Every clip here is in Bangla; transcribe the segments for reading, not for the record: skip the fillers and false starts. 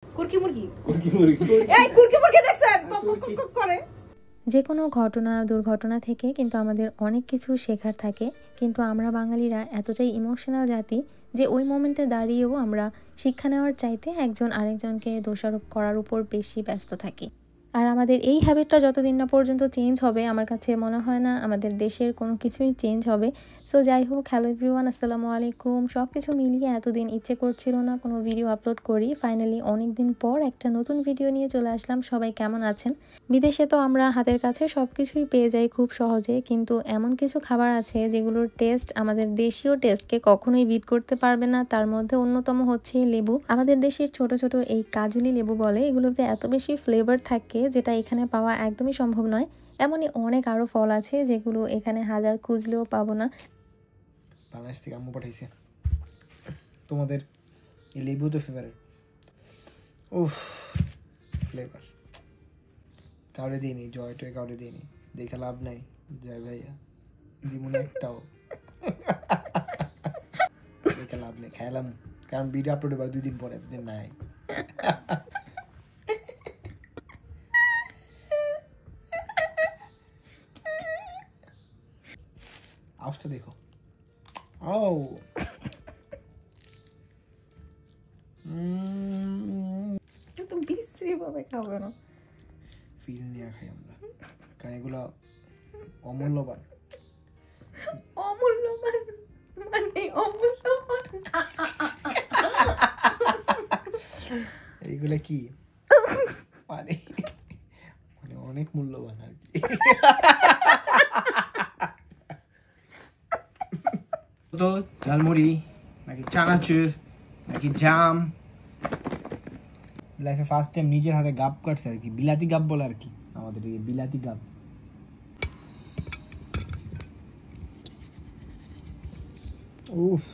কুরকি মুরগি এই কুরকি মুরগি দেখছেন কক করে। যে কোনো ঘটনা দুর্ঘটনা থেকে কিন্তু আমাদের অনেক কিছু শেখার থাকে, কিন্তু আমরা বাঙালিরা এতটাই ইমোশনাল জাতি যে ওই মোমেন্টে দাঁড়িয়েও আমরা শিক্ষা নেওয়ার চাইতে একজন আরেকজনকে দোষারোপ করার উপর বেশি ব্যস্ত থাকি। আর আমাদের এই হ্যাবিটটা যতদিন না পর্যন্ত চেঞ্জ হবে, আমার কাছে মনে হয় না আমাদের দেশের কোনো কিছুই চেঞ্জ হবে। সো যাই হোক, হ্যালো এভরিওয়ান, আসসালামু আলাইকুম। সব কিছু মিলিয়ে এতদিন ইচ্ছে করছিল না কোনো ভিডিও আপলোড করি, ফাইনালি অনেক দিন পর একটা নতুন ভিডিও নিয়ে চলে আসলাম। সবাই কেমন আছেন? বিদেশে তো আমরা হাতের কাছে সব কিছুই পেয়ে যাই খুব সহজে, কিন্তু এমন কিছু খাবার আছে যেগুলোর টেস্ট আমাদের দেশীয় টেস্টকে কখনোই বিট করতে পারবে না। তার মধ্যে অন্যতম হচ্ছে লেবু। আমাদের দেশের ছোট ছোট এই কাজুলি লেবু বলে, এগুলোতে এত বেশি ফ্লেভার থাকে যেটা এখানে পাওয়া একদমই সম্ভব নয়। এমনই অনেক আরো ফল আছে যেগুলো এখানে হাজার খুঁজলেও পাবো না। বাংলাদেশ থেকে আম্মু পাঠাইছে তোমাদের এই লেবু তো ফেভারিট। উফ, ফ্লেভার কাউরে দিইনি, জয় টয় কাউরে দিইনি, দেখে লাভ নাই। জয় ভাইয়া দিমুন একটাও, দেখে লাভ নেই, খাইলাম। কারণ ভিডিও আপলোড এবার 2 দিন পরে, এতদিন নাই। আওয়াজটা দেখো। ও তো বিশ্রী ভাবে খাবো না, ফিল নিয়ে খাই আমরা, কারণ এগুলো অমূল্যবান। অমূল্যবান মানে অমূল্যবান। এইগুলা কি মানে মানে অনেক মূল্যবান আর কি। তো ঝালমুড়ি নাকি চানাচুর নাকি জাম, লাইফে ফার্স্ট টাইম নিজের হাতে গাব কাটছে আর কি। বিলাতি গাব বলে আর কি, আমাদের এই বিলাতি গাব। উফ,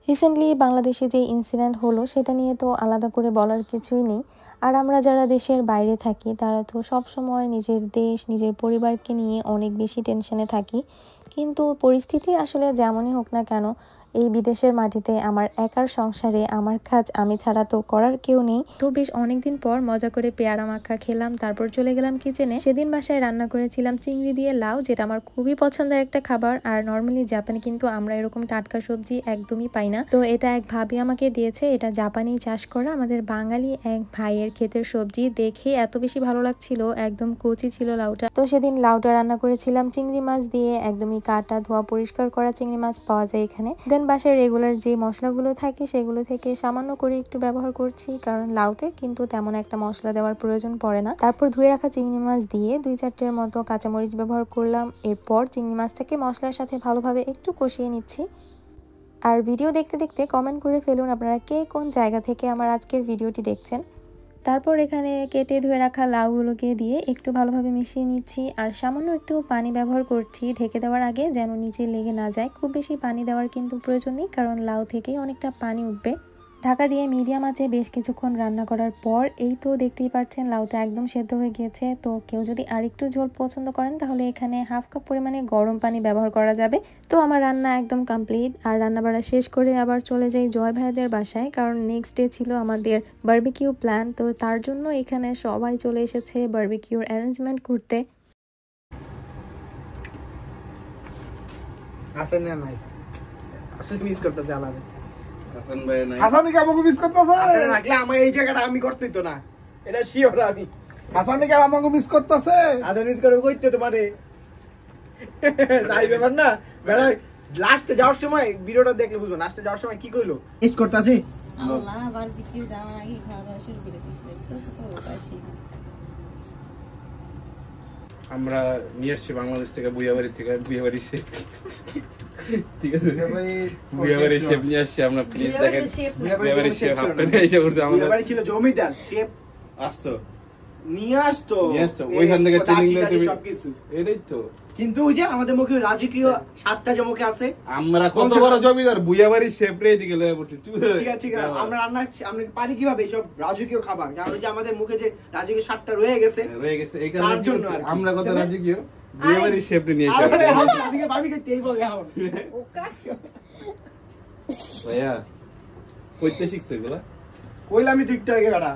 রিসেন্টলি বাংলাদেশে যে ইনসিডেন্ট হলো সেটা নিয়ে তো আলাদা করে বলার কিছুই নেই। আর আমরা যারা দেশের বাইরে থাকি তারা তো সব সময় নিজের দেশ নিজের পরিবারকে নিয়ে অনেক বেশি টেনশনে থাকি, কিন্তু পরিস্থিতি আসলে যেমনই হোক না কেন, এই বিদেশের মাটিতে আমার একার সংসারে আমার কাজ আমি ছাড়া তো করার কেউ নেই। তো বেশ অনেকদিন পর মজা করে পেয়ারা মাখা খেলাম, তারপর চলে গেলাম কিচেনে। সেদিন বাসায় রান্না করেছিলাম চিংড়ি দিয়ে লাউ, যেটা আমার খুবই পছন্দের একটা খাবার। আর নর্মালি জাপানে কিন্তু আমরা এরকম টাটকা সবজি একদমই পাই না। তো এটা এক ভাবি আমাকে দিয়েছে, এটা জাপানি চাষ করা আমাদের বাঙালি এক ভাইয়ের ক্ষেতের সবজি। দেখে এত বেশি ভালো লাগছিল, একদম কচি ছিল লাউটা। তো সেদিন লাউটা রান্না করেছিলাম চিংড়ি মাছ দিয়ে, একদমই কাটা ধোয়া পরিষ্কার করা চিংড়ি মাছ পাওয়া যায় এখানে। বাসায় রেগুলার যে মশলাগুলো থাকে সেগুলো থেকে সামান্য করে একটু ব্যবহার করছি, কারণ লাউতে কিন্তু তেমন একটা মশলা দেওয়ার প্রয়োজন পড়ে না। তারপর ধুয়ে রাখা চিংড়ি মাছ দিয়ে 2-4টের মতো কাঁচামরিচ ব্যবহার করলাম। এরপর চিংড়ি মাছটাকে মশলার সাথে ভালোভাবে একটু কষিয়ে নিচ্ছি। আর ভিডিও দেখতে দেখতে কমেন্ট করে ফেলুন আপনারা কে কোন জায়গা থেকে আমার আজকের ভিডিওটি দেখছেন। তারপর এখানে কেটে ধুয়ে রাখা লাউগুলোকে দিয়ে একটু ভালোভাবে মিশিয়ে নিচ্ছি, আর সামান্য একটু পানি ব্যবহার করছি ঢেকে দেওয়ার আগে, যেন নিচে লেগে না যায়। খুব বেশি পানি দেওয়ার কিন্তু প্রয়োজন নেই, কারণ লাউ থেকেই অনেকটা পানি উঠবে। ঢাকা দিয়ে মিডিয়াম আঁচে বেশ কিছুক্ষণ রান্না করার পর এই তো দেখতেই পাচ্ছেন লাউটা একদম সেদ্ধ হয়ে গিয়েছে। তো কেউ যদি আরেকটু ঝোল পছন্দ করেন তাহলে এখানে 1/2 কাপ পরিমাণে গরম পানি ব্যবহার করা যাবে। তো আমার রান্না একদম কমপ্লিট। আর রান্না বাড়া শেষ করে আবার চলে যাই জয় ভাইদের বাসায়, কারণ নেক্সট ডে ছিল আমাদের বারবিকিউ প্ল্যান। তো তার জন্য এখানে সবাই চলে এসেছে বারবিকিউর অ্যারেঞ্জমেন্ট করতে। আসেন না নাই, আসলে মিস করতেছে আলাদা। হাসান ভাই নাই, হাসানকে আমাকে মিস করতেছে। আসলে রাখলে আমার এই জায়গাটা আমি করতেই তো না, এটা শিওর। আমি হাসানকে আমাকে মিস করতেছে। হাসান মিস করে কইতে তোমারে যাই ব্যাপার না বেড়া। লাস্টে যাওয়ার সময় ভিডিওটা দেখলে বুঝবো, লাস্টে যাওয়ার সময় কি কইলো মিস করতেছি। আল্লাহ বারবিকিউ যাওয়ার আগে খাওয়া দাওয়া শুরু করে দিয়েছে। আমরা নিয়ে আসছি বাংলাদেশ থেকে, বুয়াবাড়ি থেকে। বুয়াবাড়ি শেফ, ঠিক আছে, বুয়াবাড়ি শেফ নিয়ে আসছি আমরা। প্লিজ দেখেন বুয়াবাড়ি শেফ আপনারা এসে করছে। আমাদের বুয়াবাড়ি ছিল জমিদার শেফ, আসতো নিয়ে আসতো ওইখান থেকে ট্রেনিং নিয়ে তুমি সবকিছু। এটাই তো, কিন্তু ওই যে আমাদের মুখে রাজকীয় সাতটা যে মুখে আছে, আমরা কত বড় জমিদার, বুয়াবাড়ি শেফ রে এদিকে লয়ে পড়ছি। ঠিক আছে ঠিক আছে, আমরা রান্না আমরা পারি কিভাবে সব রাজকীয় খাবার, কারণ যে আমাদের মুখে যে রাজকীয় সাতটা রয়ে গেছে এই কারণে আমরা কত রাজকীয় বুয়াবাড়ি শেফ রে নিয়ে এসে আজকে ভাবি কে তেই বলে এখন ওকাশ ভাইয়া কইতে শিখছে এগুলা। কইলাম আমি ঠিকঠাক বেটা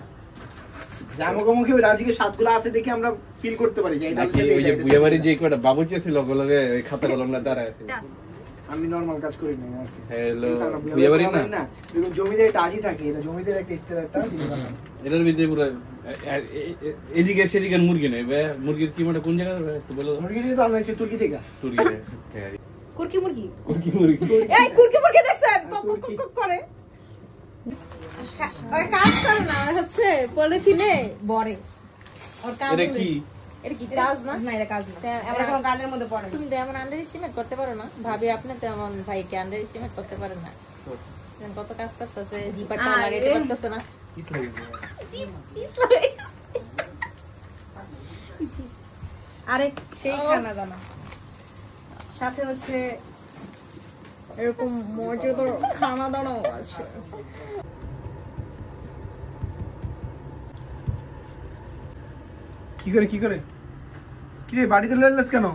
জামগমুখী ওই রাজিকে সাতগুলো আছে দেখে আমরা ফিল করতে পারি যে নাকি ওই যে বুয়াবাড়ি যে কয়টা বাবুচি ছিল ওগুলোকে ওই খাতা কলম না দাঁড়ায় আছে। আমি নরমাল কাজ করি না আছে হ্যালো বুয়াবাড়ি না এরকম জমিতে একটা আজি থাকে এটা জমিতে একটা স্টার একটা জিনিস বানানো এটার ভিতরে পুরো এদিকে সেদিকে মুরগি নেই বে মুরগির কি মানে কোন জায়গা একটু বলো মুরগি তো আমরা এসে তুর্কি থেকে কুরকি মুরগি মুরগি এই কুরকি মুরগি দেখছেন কক করে ওই কাজ করে না হচ্ছে পলিথিনে ভরে আর কাজ এটা কি এটা কি কাজ না না এটা কাজ না এটা কোনো কাজের মধ্যে পড়ে তুমি তো এমন আন্ডার এস্টিমেট করতে পারো না ভাবি আপনি তো এমন ভাইকে আন্ডার এস্টিমেট করতে পারেন না কত কাজ করতেছে জিপারটা লাগাইতে পারতেছে না কি লাগে আরে সেই খানা দানা সাথে হচ্ছে এরকম মজাদার খানা দানাও আছে কি করে কি রে বাড়িতে লইলাস কেন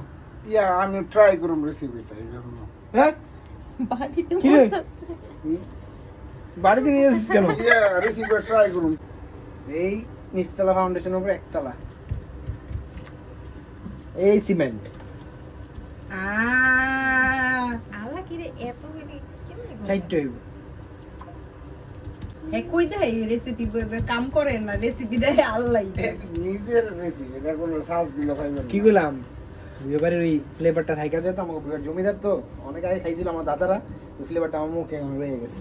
ইয়া আমি ট্রাই করুম রেসিপিটা এই জন্য হ্যাঁ বাড়িতে কি রে বাড়িতে নিয়ে এসেছিস কেন ইয়া রেসিপিটা ট্রাই করুম এই নিচতলা ফাউন্ডেশনের উপর একতলা এই সিমেন্ট আল্লাহ কি রে এত কেমনে চাইতে হইব কই দেয় রেসিপি কাম করে না রেসিপি দেয় আল্লাহ নিজের রেসিপি এটা কোনো সাজ দিলে পাইবেন কি বললাম বিয়েবাড়ির ওই ফ্লেভারটা থাইকা যায় তো আমাকে বিয়ের জমিদার তো অনেক আগে খাইছিল আমার দাদারা ওই ফ্লেভারটা আমার মুখে রয়ে গেছে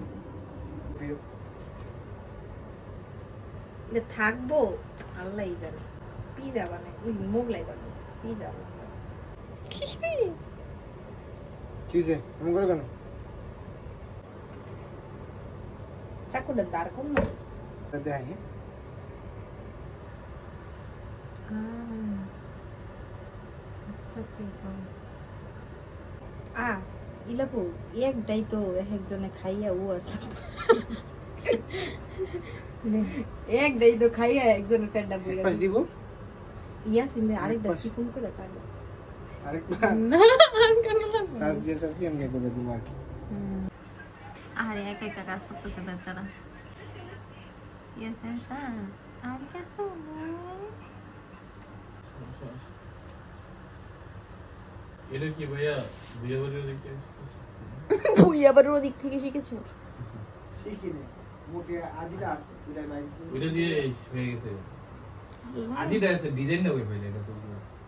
এটা থাকবো আল্লাহই জানে পিজা বানায় ওই মোগলাই বানাইছে পিজা কিসে এমন করে কেন চাকুটা দাঁড় কম না দেখ ইলাপু একটাই তো একজনে খাইয়া ও আর একটাই তো খাইয়া একজনের পেটটা বইলা পাঁচ দিব ইয়া সিমে আরেকটা চিকুন করে খাইলো আরেকবার না কেন লাগবে সাজ দিয়ে আমি করে দিব আর কি আরে একা একা কাজ করতেছে বেচারা ইয়েস স্যার আর কত এটা কি ভাইয়া বুয়াবাড়ির দিকে বুইয়াবাড়ির ওদিক থেকে শিখেছো শিখি নে মুখে আজিটা আছে ওইটা নাই ওইটা দিয়ে হয়ে গেছে আজিটা আছে ডিজাইনটা কই পাইলে এটা তো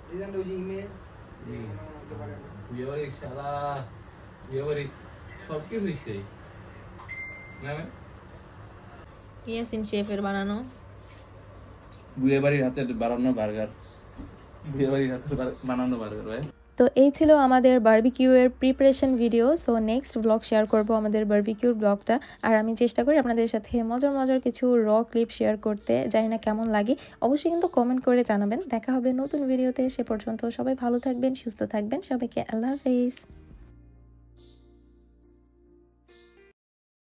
ডিজাইন ওই যে ইমেজ জি বুয়াবাড়ি শালা বুয়াবাড়ি সব কিছু সেই না ইয়াসিন শেফের বানানো বুয়াবাড়ির হাতে বানানো বার্গার বুয়াবাড়ির হাতে বানানো বার্গার ভাই। তো এই ছিল আমাদের বারবিকিউ এর preparation video. So next blog share করব আমাদের বারবিকিউর ব্লগটা। আর আমি চেষ্টা করি আপনাদের সাথে মজার কিছু র ক্লিপ শেয়ার করতে, জানি না কেমন লাগে, অবশ্যই কিন্তু কমেন্ট করে জানাবেন। দেখা হবে নতুন ভিডিওতে, সে পর্যন্ত সবাই ভালো থাকবেন, সুস্থ থাকবেন, সবাইকে আল্লাহ হাফেজ।